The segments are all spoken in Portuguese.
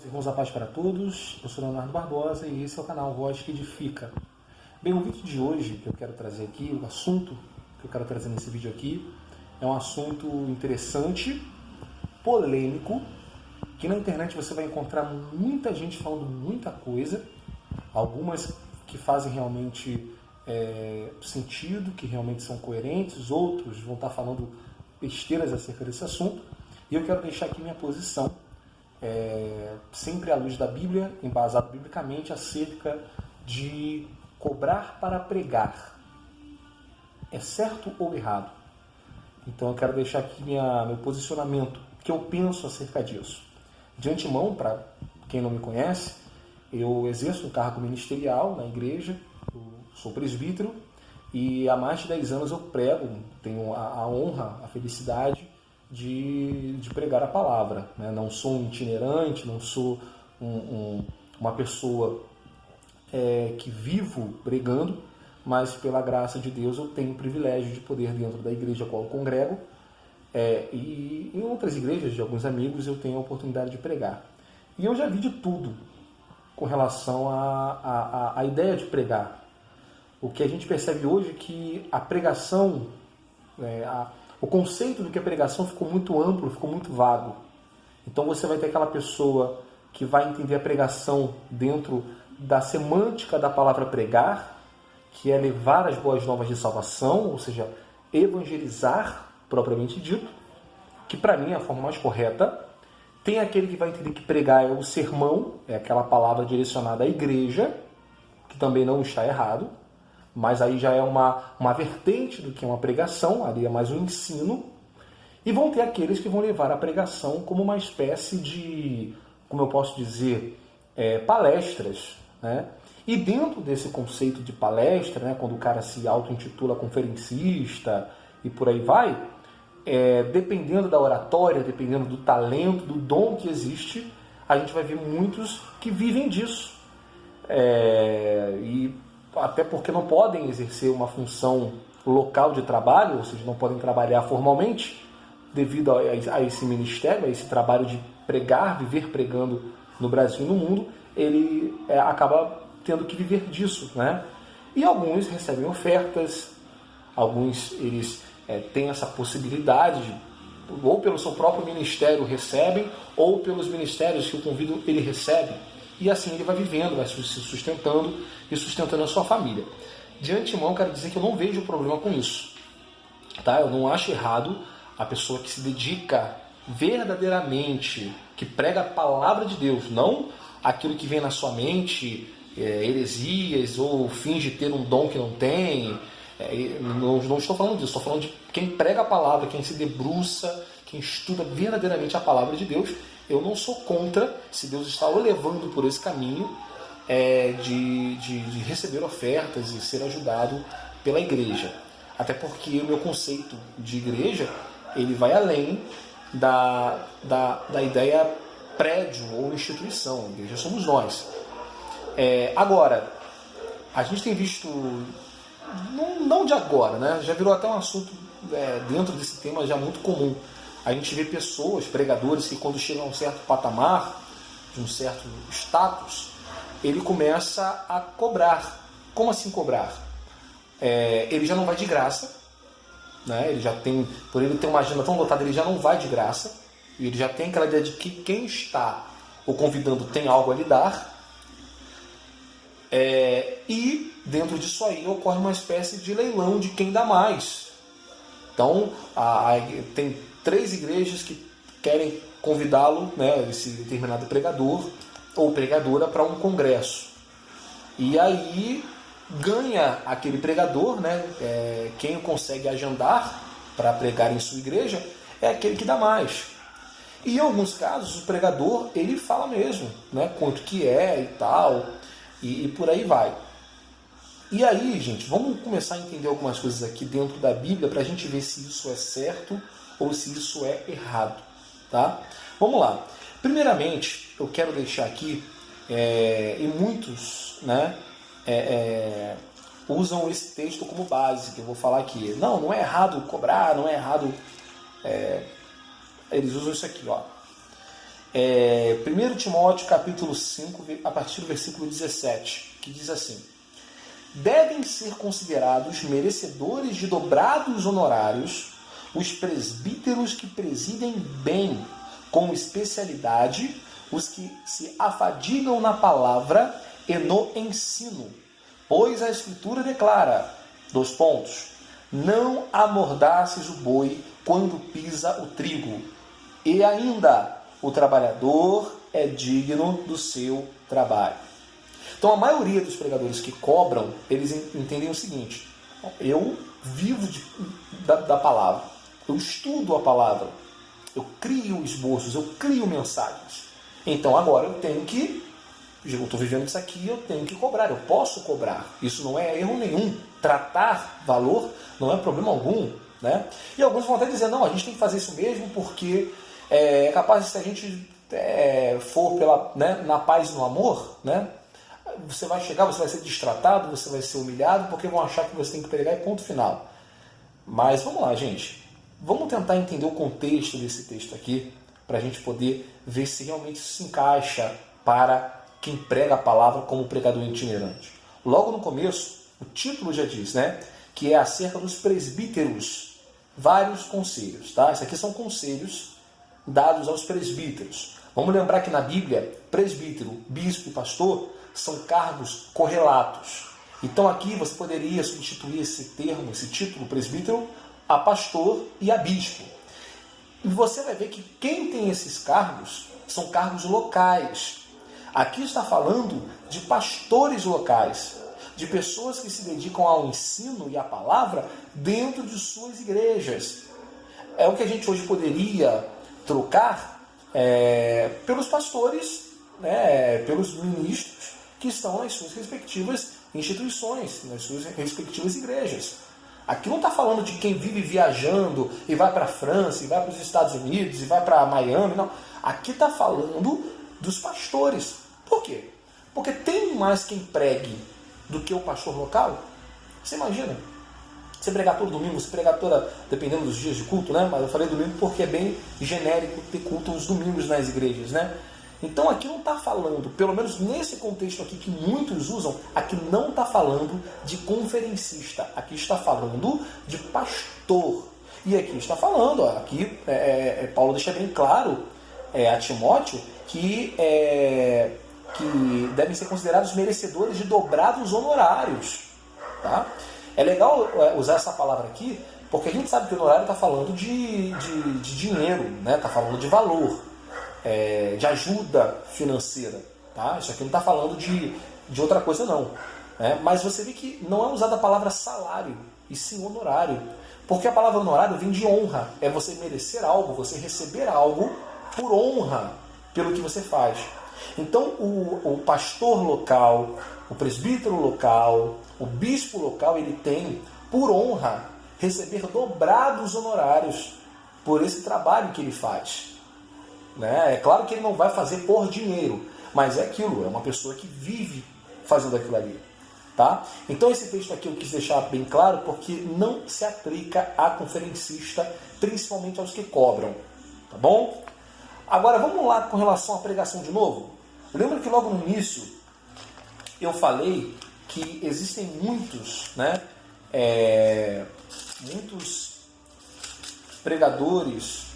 Irmãos, a paz para todos, eu sou Leonardo Barbosa e esse é o canal Voz que Edifica. Bem, o vídeo de hoje que eu quero trazer aqui, o assunto que eu quero trazer nesse vídeo aqui, é um assunto interessante, polêmico, que na internet você vai encontrar muita gente falando muita coisa, algumas que fazem realmente sentido, que realmente são coerentes, outros vão estar falando besteiras acerca desse assunto, e eu quero deixar aqui minha posição, sempre à luz da Bíblia, embasado biblicamente, acerca de cobrar para pregar. É certo ou errado? Então eu quero deixar aqui meu posicionamento, que eu penso acerca disso. De antemão, para quem não me conhece, eu exerço um cargo ministerial na igreja, eu sou presbítero, e há mais de 10 anos eu prego, tenho a honra, a felicidade de pregar a palavra, né? Não sou um itinerante, não sou uma pessoa que vivo pregando, mas pela graça de Deus eu tenho o privilégio de poder, dentro da igreja a qual eu congrego, e em outras igrejas de alguns amigos eu tenho a oportunidade de pregar. E eu já vi de tudo com relação à ideia de pregar. O que a gente percebe hoje é que a pregação, o conceito do que é pregação ficou muito amplo, ficou muito vago. Então você vai ter aquela pessoa que vai entender a pregação dentro da semântica da palavra pregar, que é levar as boas novas de salvação, ou seja, evangelizar, propriamente dito, que para mim é a forma mais correta. Tem aquele que vai entender que pregar é o sermão, é aquela palavra direcionada à igreja, que também não está errado, mas aí já é uma vertente do que é uma pregação, ali é mais um ensino. E vão ter aqueles que vão levar a pregação como uma espécie de, como eu posso dizer, palestras, né? E dentro desse conceito de palestra, né, quando o cara se auto-intitula conferencista e por aí vai, dependendo da oratória, dependendo do talento, do dom que existe, a gente vai ver muitos que vivem disso. E até porque não podem exercer uma função local de trabalho, ou seja, não podem trabalhar formalmente, devido a esse ministério, a esse trabalho de pregar, viver pregando no Brasil e no mundo, ele acaba tendo que viver disso, né? E alguns recebem ofertas, alguns eles têm essa possibilidade, ou pelo seu próprio ministério recebem, ou pelos ministérios que o convidam ele recebe, e assim ele vai vivendo, vai se sustentando e sustentando a sua família. De antemão, quero dizer que eu não vejo problema com isso, tá? Eu não acho errado a pessoa que se dedica verdadeiramente, que prega a palavra de Deus, não aquilo que vem na sua mente, heresias, ou finge ter um dom que não tem. Não estou falando disso, estou falando de quem prega a palavra, quem se debruça, quem estuda verdadeiramente a palavra de Deus. Eu não sou contra, se Deus está o levando por esse caminho, de receber ofertas e ser ajudado pela igreja. Até porque o meu conceito de igreja, ele vai além da ideia prédio ou instituição. A igreja somos nós. Agora, a gente tem visto, não de agora, né? Já virou até um assunto dentro desse tema já muito comum. A gente vê pessoas, pregadores, que quando chegam a um certo patamar, de um certo status, ele começa a cobrar. Como assim cobrar? Ele já não vai de graça, né? Ele já tem, por ele ter uma agenda tão lotada, ele já não vai de graça. E ele já tem aquela ideia de que quem está o convidando tem algo a lhe dar. E dentro disso aí ocorre uma espécie de leilão de quem dá mais. Então, tem 3 igrejas que querem convidá-lo, né, esse determinado pregador ou pregadora, para um congresso. E aí ganha aquele pregador, né, quem o consegue agendar para pregar em sua igreja é aquele que dá mais. E em alguns casos o pregador ele fala mesmo, né, quanto que é e tal, e por aí vai. E aí, gente, vamos começar a entender algumas coisas aqui dentro da Bíblia para a gente ver se isso é certo ou se isso é errado, tá? Vamos lá. Primeiramente, eu quero deixar aqui, e muitos, né, usam esse texto como base, que eu vou falar aqui. Não é errado cobrar, não é errado... eles usam isso aqui, ó. 1 Timóteo capítulo 5, a partir do versículo 17, que diz assim: devem ser considerados merecedores de dobrados honorários os presbíteros que presidem bem, com especialidade, os que se afadigam na palavra e no ensino. Pois a Escritura declara, não amordaces o boi quando pisa o trigo, e ainda o trabalhador é digno do seu trabalho. Então a maioria dos pregadores que cobram, eles entendem o seguinte: eu vivo da palavra, eu estudo a palavra, eu crio esboços, eu crio mensagens. Então agora eu estou vivendo isso aqui, eu tenho que cobrar, eu posso cobrar. Isso não é erro nenhum. Tratar valor não é problema algum, né? E alguns vão até dizer, não, a gente tem que fazer isso mesmo porque é capaz de, se a gente for na paz e no amor, né? Você vai chegar, você vai ser destratado, você vai ser humilhado, porque vão achar que você tem que pregar e ponto final. Mas vamos lá, gente. Vamos tentar entender o contexto desse texto aqui, para a gente poder ver se realmente isso se encaixa para quem prega a palavra como pregador itinerante. Logo no começo, o título já diz, né, que é acerca dos presbíteros, vários conselhos. Tá? Esses aqui são conselhos dados aos presbíteros. Vamos lembrar que na Bíblia, presbítero, bispo e pastor são cargos correlatos. Então aqui você poderia substituir esse termo, esse título, presbítero, a pastor e a bispo. E você vai ver que quem tem esses cargos são cargos locais. Aqui está falando de pastores locais, de pessoas que se dedicam ao ensino e à palavra dentro de suas igrejas. É o que a gente hoje poderia trocar pelos pastores, né, pelos ministros que estão nas suas respectivas instituições, nas suas respectivas igrejas. Aqui não está falando de quem vive viajando e vai para a França, e vai para os Estados Unidos, e vai para Miami, não. Aqui está falando dos pastores. Por quê? Porque tem mais quem pregue do que o pastor local. Você imagina? Você pregar todo domingo, você pregar dependendo dos dias de culto, né? Mas eu falei domingo porque é bem genérico ter culto aos domingos nas igrejas, né? Então aqui não está falando, pelo menos nesse contexto aqui que muitos usam, aqui não está falando de conferencista, aqui está falando de pastor. E aqui está falando, aqui Paulo deixa bem claro a Timóteo que devem ser considerados merecedores de dobrados honorários. Tá? É legal usar essa palavra aqui, porque a gente sabe que o honorário está falando de dinheiro, né? Está falando de valor. De ajuda financeira. Tá? Isso aqui não está falando de outra coisa não. Mas você vê que não é usada a palavra salário, e sim honorário. Porque a palavra honorário vem de honra. É você merecer algo, você receber algo por honra pelo que você faz. Então o pastor local, o presbítero local, o bispo local, ele tem por honra receber dobrados honorários por esse trabalho que ele faz. É claro que ele não vai fazer por dinheiro, mas é aquilo, é uma pessoa que vive fazendo aquilo ali. Tá? Então esse texto aqui eu quis deixar bem claro porque não se aplica a conferencista, principalmente aos que cobram. Tá bom? Agora vamos lá com relação à pregação de novo. Lembra que logo no início eu falei que existem muitos pregadores.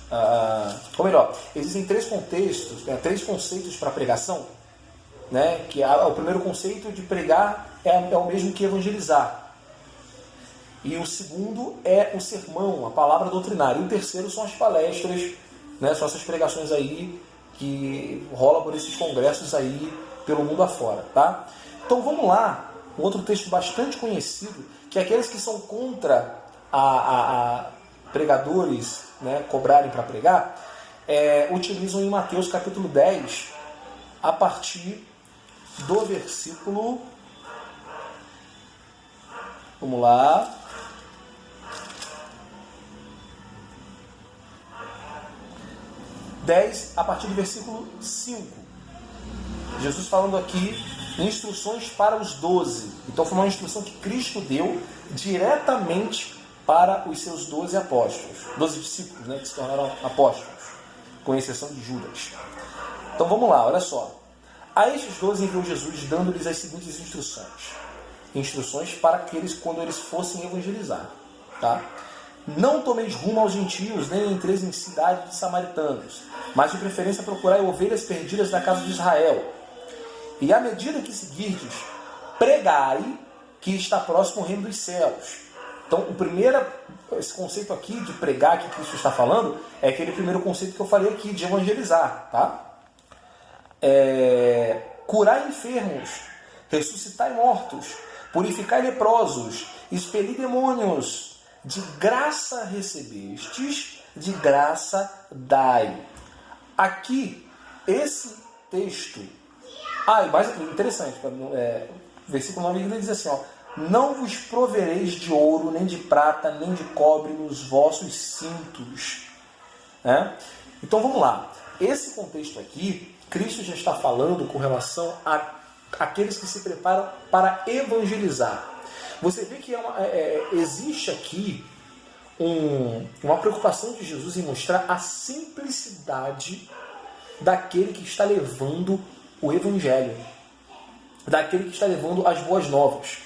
Ou melhor, existem três conceitos para pregação, né? Que o primeiro conceito de pregar é o mesmo que evangelizar. E o segundo é o sermão, a palavra doutrinária. E o terceiro são as palestras, né? São essas pregações aí que rolam por esses congressos aí pelo mundo afora. Tá? Então vamos lá, um outro texto bastante conhecido, que é aqueles que são contra a pregadores, né, cobrarem para pregar, utilizam em Mateus capítulo 10, a partir do versículo, vamos lá, 10, a partir do versículo 5. Jesus falando aqui instruções para os 12. Então foi uma instrução que Cristo deu diretamente para os seus 12 apóstolos, 12 discípulos, né, que se tornaram apóstolos, com exceção de Judas. Então vamos lá, olha só. A estes 12 enviou Jesus, dando-lhes as seguintes instruções. Instruções para aqueles quando eles fossem evangelizar. Tá? Não tomeis rumo aos gentios, nem entreis em cidade de samaritanos, mas de preferência procurai ovelhas perdidas da casa de Israel. E à medida que seguirdes, pregai que está próximo o reino dos céus. Então, esse conceito aqui de pregar que Cristo está falando é aquele primeiro conceito que eu falei aqui, de evangelizar. Tá? Curai enfermos, ressuscitai mortos, purificai leprosos, expeli demônios. De graça recebestes, de graça dai. Aqui, esse texto... e mais interessante, versículo 9 ele diz assim, ó, não vos provereis de ouro, nem de prata, nem de cobre nos vossos cintos. Então vamos lá. Esse contexto aqui, Cristo já está falando com relação a aqueles que se preparam para evangelizar. Você vê que existe aqui uma preocupação de Jesus em mostrar a simplicidade daquele que está levando o Evangelho, daquele que está levando as boas novas.